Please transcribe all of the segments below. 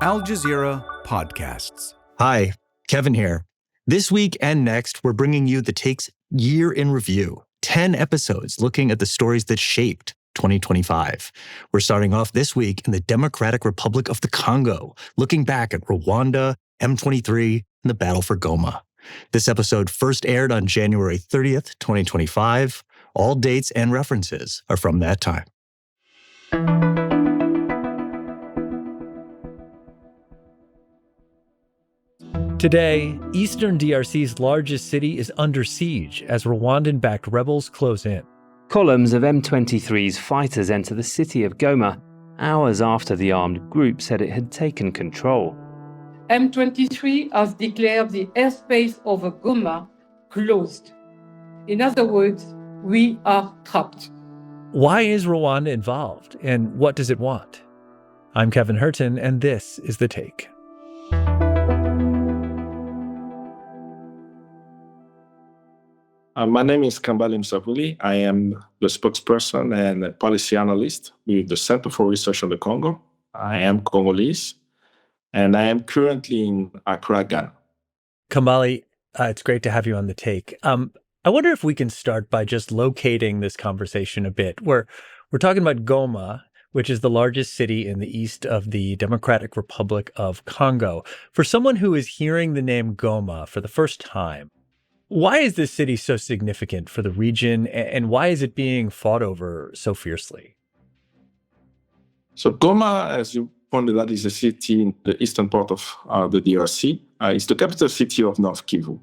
Al Jazeera Podcasts. Hi, Kevin here. This week and next, we're bringing you The Take's Year in Review, 10 episodes looking at the stories that shaped 2025. We're starting off this week in the Democratic Republic of the Congo, looking back at Rwanda, M23, and the battle for Goma. This episode first aired on January 30th, 2025. All dates and references are from that time. Today, eastern DRC's largest city is under siege as Rwandan-backed rebels close in. Columns of M23's fighters enter the city of Goma hours after the armed group said it had taken control. M23 has declared the airspace over Goma closed. In other words, we are trapped. Why is Rwanda involved, and what does it want? I'm Kevin Hirten, and this is The Take. My name is Kambale Musavuli. I am the spokesperson and a policy analyst with the Center for Research on the Congo. I am Congolese, and I am currently in Accra, Ghana. Kambale, it's great to have you on The Take. I wonder if we can start by just locating this conversation a bit. We're talking about Goma, which is the largest city in the east of the Democratic Republic of Congo. For someone who is hearing the name Goma for the first time, why is this city so significant for the region, and why is it being fought over so fiercely? So Goma, as you pointed out, is a city in the eastern part of the DRC. It's the capital city of North Kivu.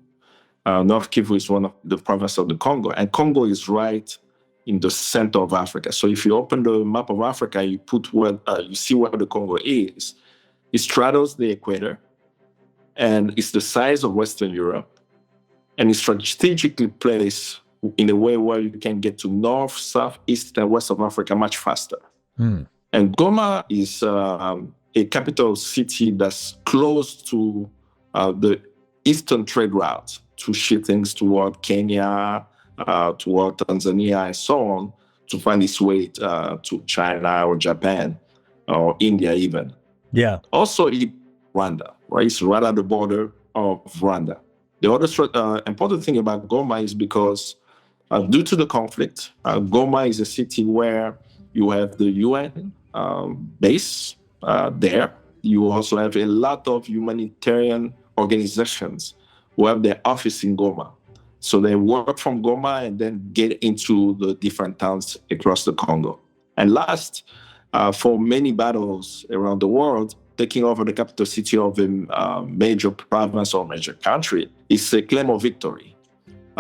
North Kivu is one of the provinces of the Congo, and Congo is right in the center of Africa. So if you open the map of Africa, you see where the Congo is. It straddles the equator, and it's the size of Western Europe. And it's strategically placed in a way where you can get to north, south, east, and west of Africa much faster. And Goma is a capital city that's close to the eastern trade route to ship things toward Kenya, toward Tanzania, and so on, to find its way to China or Japan or India even. Yeah. Also, Rwanda, right? It's right at the border of Rwanda. The other important thing about Goma is because due to the conflict, Goma is a city where you have the UN base there. You also have a lot of humanitarian organizations who have their office in Goma. So they work from Goma and then get into the different towns across the Congo. And last, for many battles around the world, taking over the capital city of a major province or major country is a claim of victory.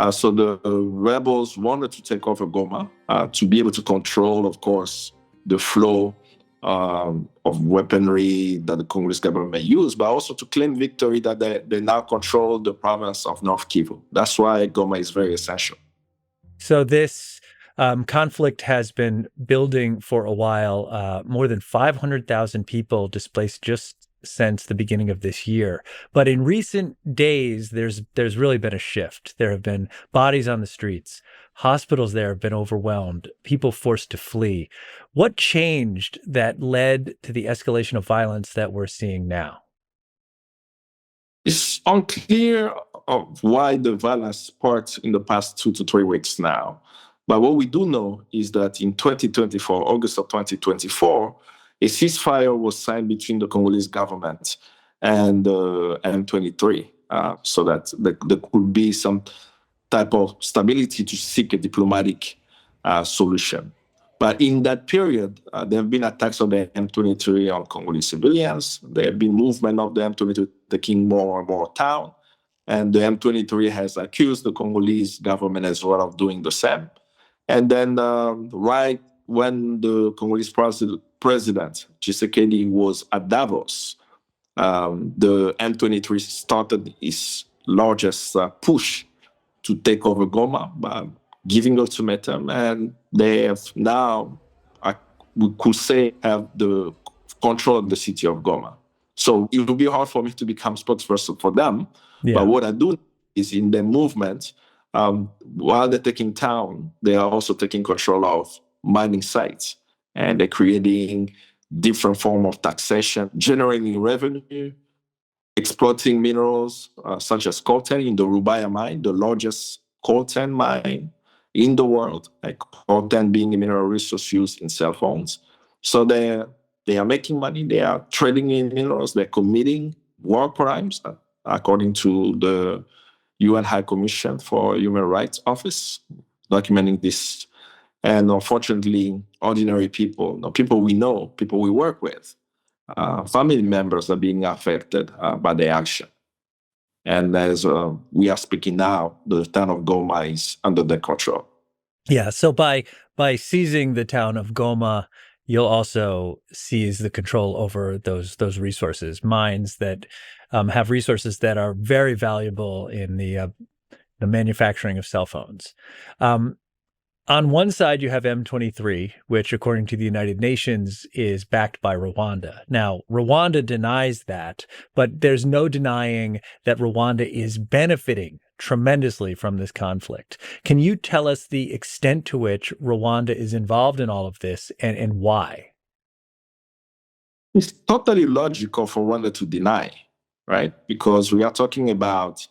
So the rebels wanted to take over Goma to be able to control, of course, the flow of weaponry that the Congolese government may use, but also to claim victory that they now control the province of North Kivu. That's why Goma is very essential. So this conflict has been building for a while. More than 500,000 people displaced just since the beginning of this year. But in recent days, there's really been a shift. There have been bodies on the streets. Hospitals there have been overwhelmed, people forced to flee. What changed that led to the escalation of violence that we're seeing now? It's unclear of why the violence sparked in the past 2 to 3 weeks now. But what we do know is that in 2024, August of 2024, a ceasefire was signed between the Congolese government and M23, so that there could be some type of stability to seek a diplomatic solution. But in that period, there have been attacks on the M23 on Congolese civilians. There have been movement of the M23 taking more and more town. And the M23 has accused the Congolese government as well of doing the same. And then right when the Congolese president, Tshisekedi, was at Davos, the M23 started its largest push to take over Goma by giving ultimatum. And they have now, we could say, have the control of the city of Goma. So it will be hard for me to become spokesperson for them. Yeah. But what I do is in the movement, while they're taking town, they are also taking control of mining sites. And they're creating different form of taxation, generating revenue, exploiting minerals such as coltan in the Rubaya mine, the largest coltan mine in the world, like coltan being a mineral resource used in cell phones. So they are making money, they are trading in minerals, they're committing war crimes, according to the UN High Commission for Human Rights Office, documenting this. And unfortunately, ordinary people, people we know, people we work with, family members are being affected by the action. And as we are speaking now, the town of Goma is under their control. Yeah. So by seizing the town of Goma, you'll also seize the control over those resources, mines that have resources that are very valuable in the manufacturing of cell phones. On one side, you have M23, which, according to the United Nations, is backed by Rwanda. Now, Rwanda denies that, but there's no denying that Rwanda is benefiting tremendously from this conflict. Can you tell us the extent to which Rwanda is involved in all of this and why? It's totally logical for Rwanda to deny, right? Because we are talking about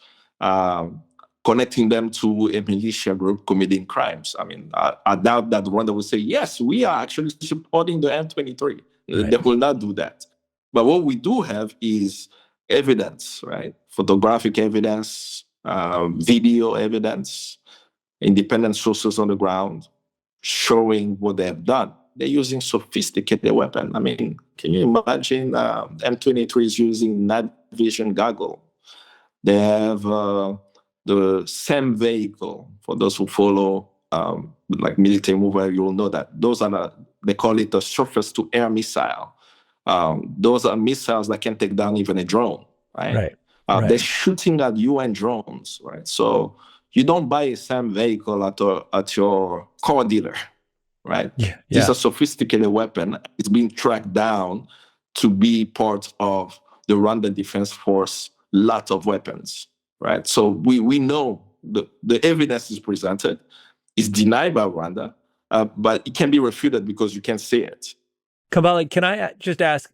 connecting them to a militia group committing crimes. I mean, I doubt that Rwanda will say, yes, we are actually supporting the M23. Right. They will not do that. But what we do have is evidence, right? Photographic evidence, video evidence, independent sources on the ground showing what they have done. They're using sophisticated weapons. I mean, can you imagine M23 is using night vision goggle? They have the same vehicle. For those who follow like military movement, you will know that those are they call it a surface-to-air missile. Those are missiles that can take down even a drone, right? Right. They're shooting at UN drones, right? So you don't buy a same vehicle at your car dealer, right? Yeah. It's a sophisticated weapon. It's being tracked down to be part of the Rwandan Defense Force, lot of weapons, right? So we know the evidence is presented. It's denied by Rwanda, but it can be refuted because you can see it. Kambale, can I just ask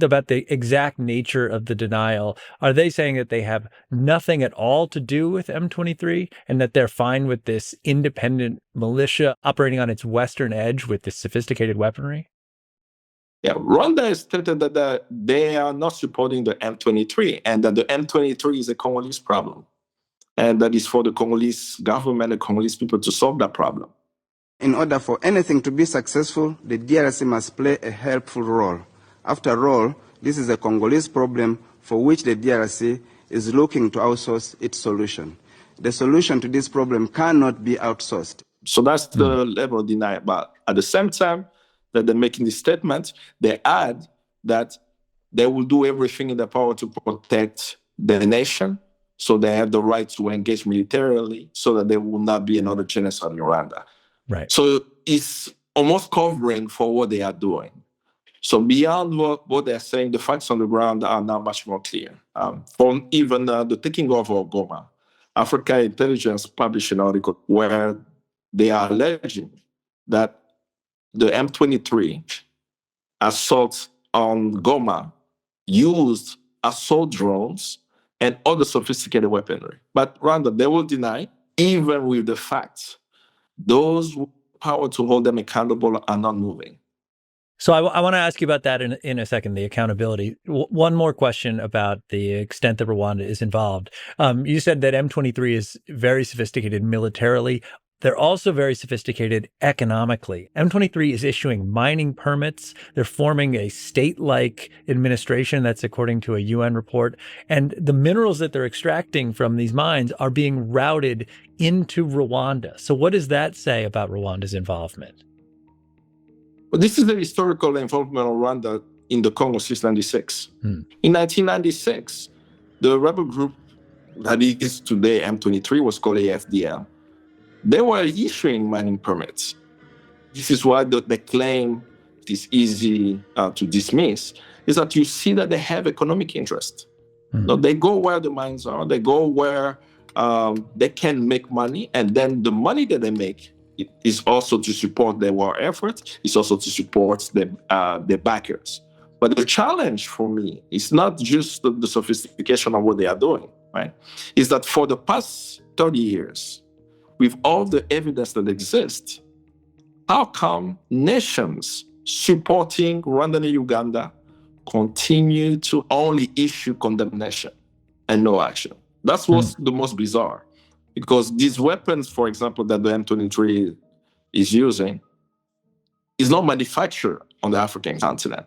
about the exact nature of the denial? Are they saying that they have nothing at all to do with M23 and that they're fine with this independent militia operating on its western edge with this sophisticated weaponry? Yeah, Rwanda has stated that they are not supporting the M23 and that the M23 is a Congolese problem. And that is for the Congolese government and Congolese people to solve that problem. In order for anything to be successful, the DRC must play a helpful role. After all, this is a Congolese problem for which the DRC is looking to outsource its solution. The solution to this problem cannot be outsourced. So that's the level of denial. But at the same time that they're making this statement, they add that they will do everything in their power to protect the nation. So they have the right to engage militarily so that there will not be another genocide in Rwanda. Right. So it's almost covering for what they are doing. So beyond what they're saying, the facts on the ground are now much more clear. From even the taking over of Goma, Africa Intelligence published an article where they are alleging that the M23 assault on Goma used assault drones and other sophisticated weaponry. But rather, they will deny, even with the facts, those with power to hold them accountable are not moving. So I want to ask you about that in a second, the accountability. One more question about the extent that Rwanda is involved. You said that M23 is very sophisticated militarily. They're also very sophisticated economically. M23 is issuing mining permits. They're forming a state-like administration. That's according to a UN report. And the minerals that they're extracting from these mines are being routed into Rwanda. So what does that say about Rwanda's involvement? Well, this is the historical involvement of Rwanda in the Congo since 1996. In 1996, the rebel group that is today M23 was called AFDL. They were issuing mining permits. This is why the claim is easy to dismiss, is that you see that they have economic interest. No, they go where the mines are, they go where they can make money, and then the money that they make, it is also to support their war effort. It's also to support their backers. But the challenge for me is not just the sophistication of what they are doing, right? Is that for the past 30 years, with all the evidence that exists, how come nations supporting Rwanda and Uganda continue to only issue condemnation and no action? That's what's the most bizarre. Because these weapons, for example, that the M23 is using, is not manufactured on the African continent.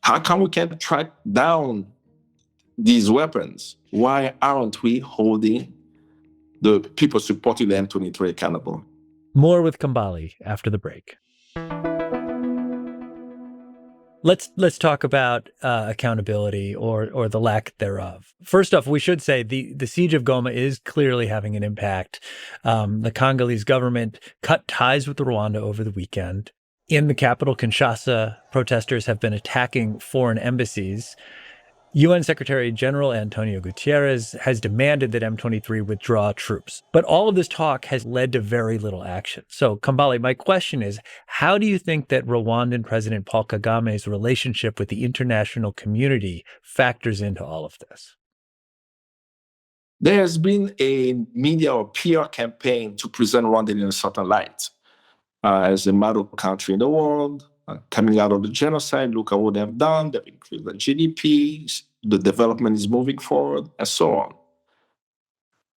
How come we can't track down these weapons? Why aren't we holding the people supporting the M23 accountable? More with Kambale after the break. Let's talk about accountability or the lack thereof. First off, we should say the siege of Goma is clearly having an impact. The Congolese government cut ties with Rwanda over the weekend. In the capital, Kinshasa, protesters have been attacking foreign embassies. UN Secretary General Antonio Guterres has demanded that M23 withdraw troops. But all of this talk has led to very little action. So, Kambale, my question is, how do you think that Rwandan President Paul Kagame's relationship with the international community factors into all of this? There has been a media or PR campaign to present Rwanda in a certain light. As a model country in the world, coming out of the genocide, look at what they've done, they've increased the GDP, the development is moving forward, and so on.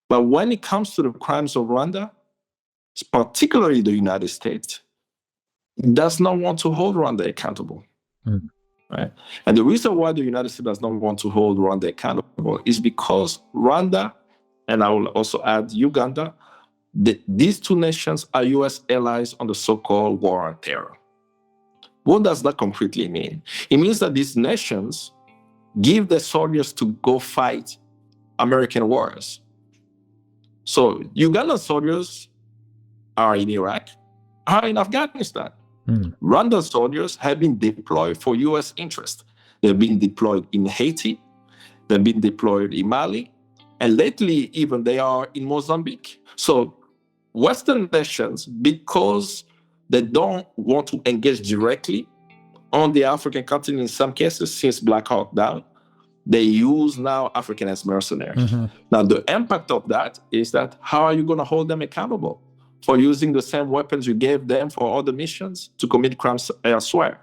But when it comes to the crimes of Rwanda, particularly the United States, does not want to hold Rwanda accountable. Right? And the reason why the United States does not want to hold Rwanda accountable is because Rwanda, and I will also add Uganda, these two nations are U.S. allies on the so-called war on terror. What does that concretely mean? It means that these nations give their soldiers to go fight American wars. So Ugandan soldiers are in Iraq, are in Afghanistan. Rwandan soldiers have been deployed for U.S. interest. They've been deployed in Haiti, they've been deployed in Mali, and lately even they are in Mozambique. So Western nations, because they don't want to engage directly on the African continent in some cases since Black Hawk Down, they use now African as mercenaries. Now, the impact of that is that how are you going to hold them accountable for using the same weapons you gave them for other missions to commit crimes elsewhere?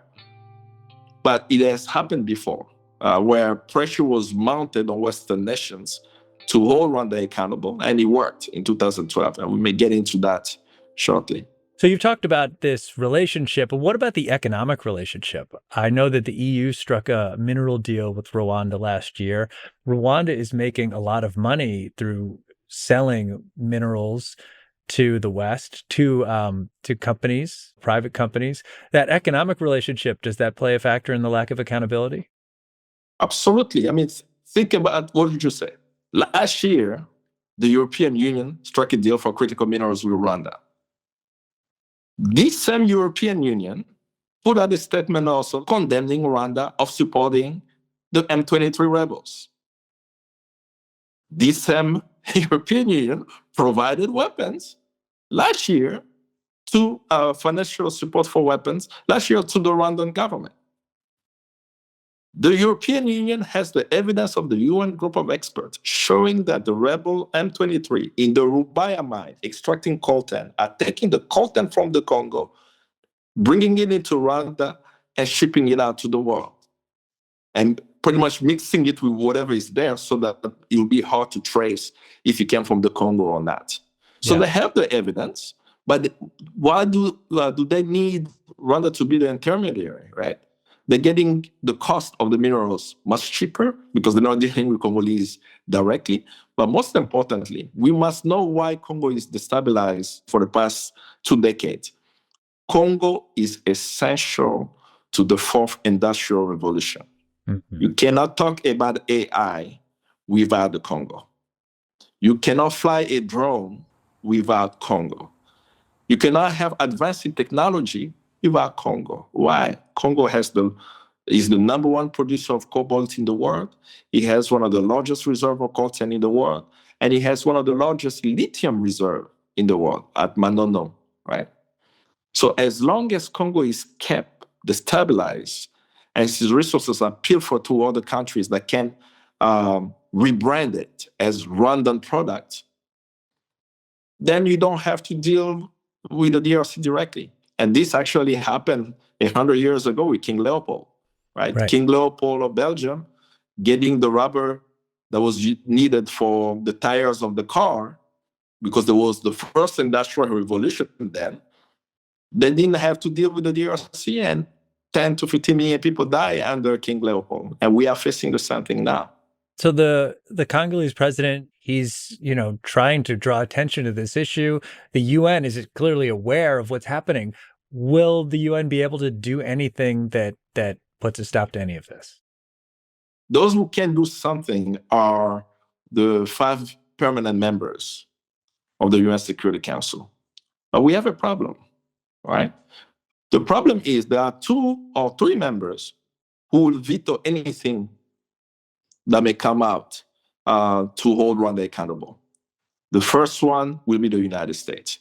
But it has happened before, where pressure was mounted on Western nations to hold Rwanda accountable, and it worked in 2012, and we may get into that shortly. So you've talked about this relationship, but what about the economic relationship? I know that the EU struck a mineral deal with Rwanda last year. Rwanda is making a lot of money through selling minerals to the West, to companies, private companies. That economic relationship, does that play a factor in the lack of accountability? Absolutely. I mean, think about what you just said. Last year, the European Union struck a deal for critical minerals with Rwanda. This same European Union put out a statement also condemning Rwanda of supporting the M23 rebels. This same European Union provided weapons last year to financial support for weapons last year to the Rwandan government. The European Union has the evidence of the UN group of experts showing that the rebel M23 in the Rubaya mine extracting coltan are taking the coltan from the Congo, bringing it into Rwanda and shipping it out to the world, and pretty much mixing it with whatever is there so that it will be hard to trace if it came from the Congo or not. So they have the evidence, but why do they need Rwanda to be the intermediary, right? They're getting the cost of the minerals much cheaper because they're not dealing with Congolese directly. But most importantly, we must know why Congo is destabilized for the past 2 decades. Congo is essential to the fourth industrial revolution. You cannot talk about AI without the Congo. You cannot fly a drone without Congo. You cannot have advanced technology without Congo. Why? Congo is the number one producer of cobalt in the world. It has one of the largest reserves of coltan in the world, and it has one of the largest lithium reserves in the world at Manono right? So as long as Congo is kept destabilized, and its resources are pilfered to other countries that can rebrand it as Rwandan product, then you don't have to deal with the DRC directly. And this actually happened 100 years ago with King Leopold, right? King Leopold of Belgium getting the rubber that was needed for the tires of the car, because there was the first industrial revolution then. They didn't have to deal with the DRC, and 10 to 15 million people die under King Leopold. And we are facing the same thing now. So the Congolese president, he's, trying to draw attention to this issue. The UN is clearly aware of what's happening. Will the UN be able to do anything that puts a stop to any of this? Those who can do something are the 5 permanent members of the UN Security Council. But we have a problem, right? The problem is there are 2 or 3 members who will veto anything that may come out to hold Rwanda accountable. The first one will be the United States.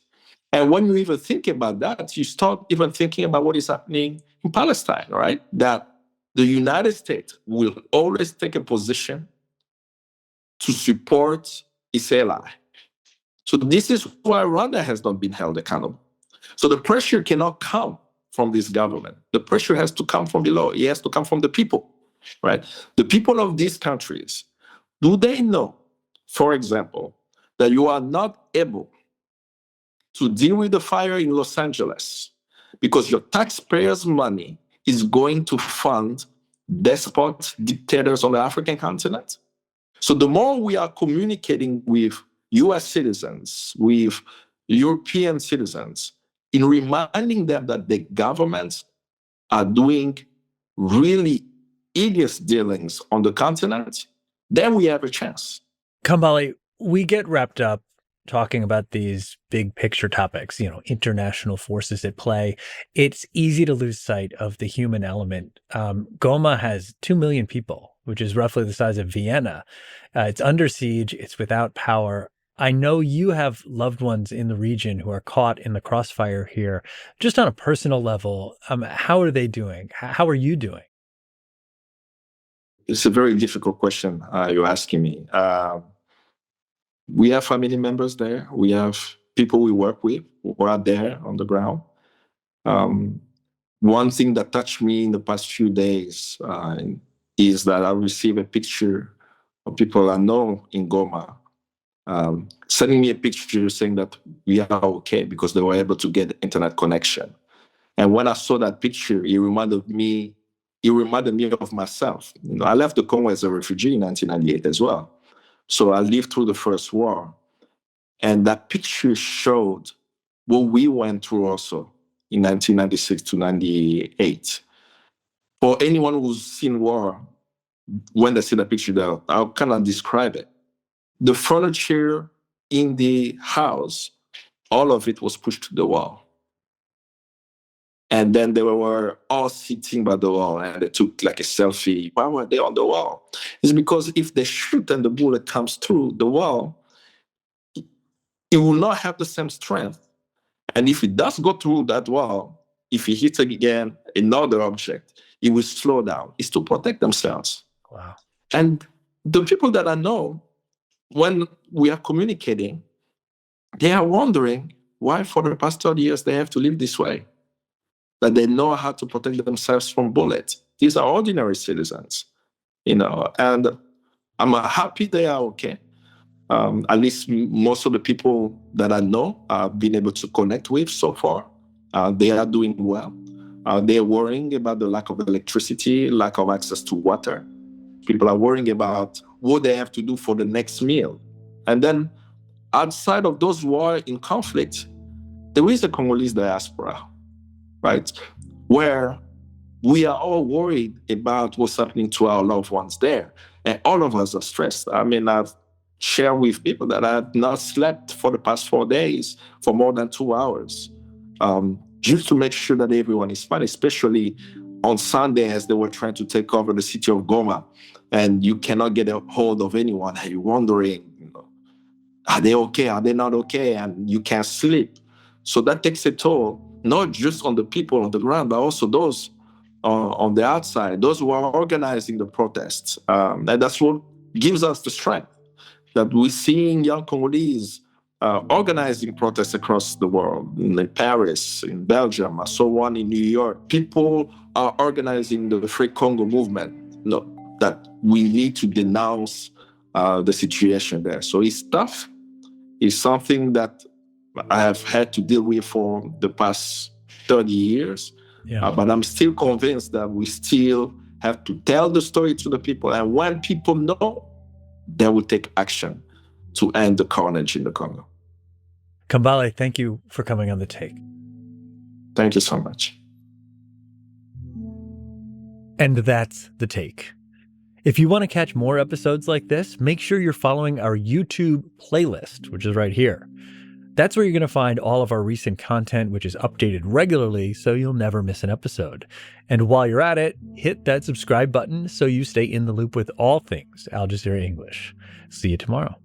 And when you even think about that, you start even thinking about what is happening in Palestine, right? That the United States will always take a position to support its ally. So this is why Rwanda has not been held accountable. So the pressure cannot come from this government. The pressure has to come from below. It has to come from the people, right? The people of these countries, do they know, for example, that you are not able to deal with the fire in Los Angeles because your taxpayers' money is going to fund despot dictators on the African continent? So the more we are communicating with US citizens, with European citizens, in reminding them that the governments are doing really hideous dealings on the continent, then we have a chance. Kambale, we get wrapped up talking about these big picture topics, international forces at play. It's easy to lose sight of the human element. Goma has 2 million people, which is roughly the size of Vienna. It's under siege. It's without power. I know you have loved ones in the region who are caught in the crossfire here. Just on a personal level, how are they doing? How are you doing? It's a very difficult question you're asking me. We have family members there. We have people we work with who are there on the ground. One thing that touched me in the past few days is that I received a picture of people I know in Goma sending me a picture saying that we are okay because they were able to get internet connection. And when I saw that picture, it reminded me of myself. I left the Congo as a refugee in 1998 as well. So I lived through the First War. And that picture showed what we went through also in 1996 to 98. For anyone who's seen war, when they see that picture, I'll kind of describe it. The furniture in the house, all of it was pushed to the wall. And then they were all sitting by the wall and they took like a selfie. Why were they on the wall? It's because if they shoot and the bullet comes through the wall, it will not have the same strength. And if it does go through that wall, if it hits again another object, it will slow down. It's to protect themselves. Wow. And the people that I know, when we are communicating, they are wondering why for the past 30 years they have to live this way. That they know how to protect themselves from bullets. These are ordinary citizens, and I'm happy they are okay. At least most of the people that I know I've been able to connect with so far, they are doing well. They're worrying about the lack of electricity, lack of access to water. People are worrying about what they have to do for the next meal. And then outside of those who are in conflict, there is a Congolese diaspora, right? Where we are all worried about what's happening to our loved ones there. And all of us are stressed. I mean, I've shared with people that I have not slept for the past 4 days for more than 2 hours, just to make sure that everyone is fine, especially on Sunday as they were trying to take over the city of Goma. And you cannot get a hold of anyone. And you're wondering, are they okay? Are they not okay? And you can't sleep. So that takes a toll, not just on the people on the ground, but also those on the outside, those who are organizing the protests. And that's what gives us the strength, that we're seeing young Congolese organizing protests across the world, in Paris, in Belgium, so on, in New York. People are organizing the Free Congo movement, that we need to denounce the situation there. So it's tough. It's something that I have had to deal with for the past 30 years. Yeah. But I'm still convinced that we still have to tell the story to the people. And when people know, they will take action to end the carnage in the Congo. Kambale, thank you for coming on The Take. Thank you so much. And that's The Take. If you want to catch more episodes like this, make sure you're following our YouTube playlist, which is right here. That's where you're going to find all of our recent content, which is updated regularly, so you'll never miss an episode. And while you're at it, hit that subscribe button so you stay in the loop with all things Al Jazeera English. See you tomorrow.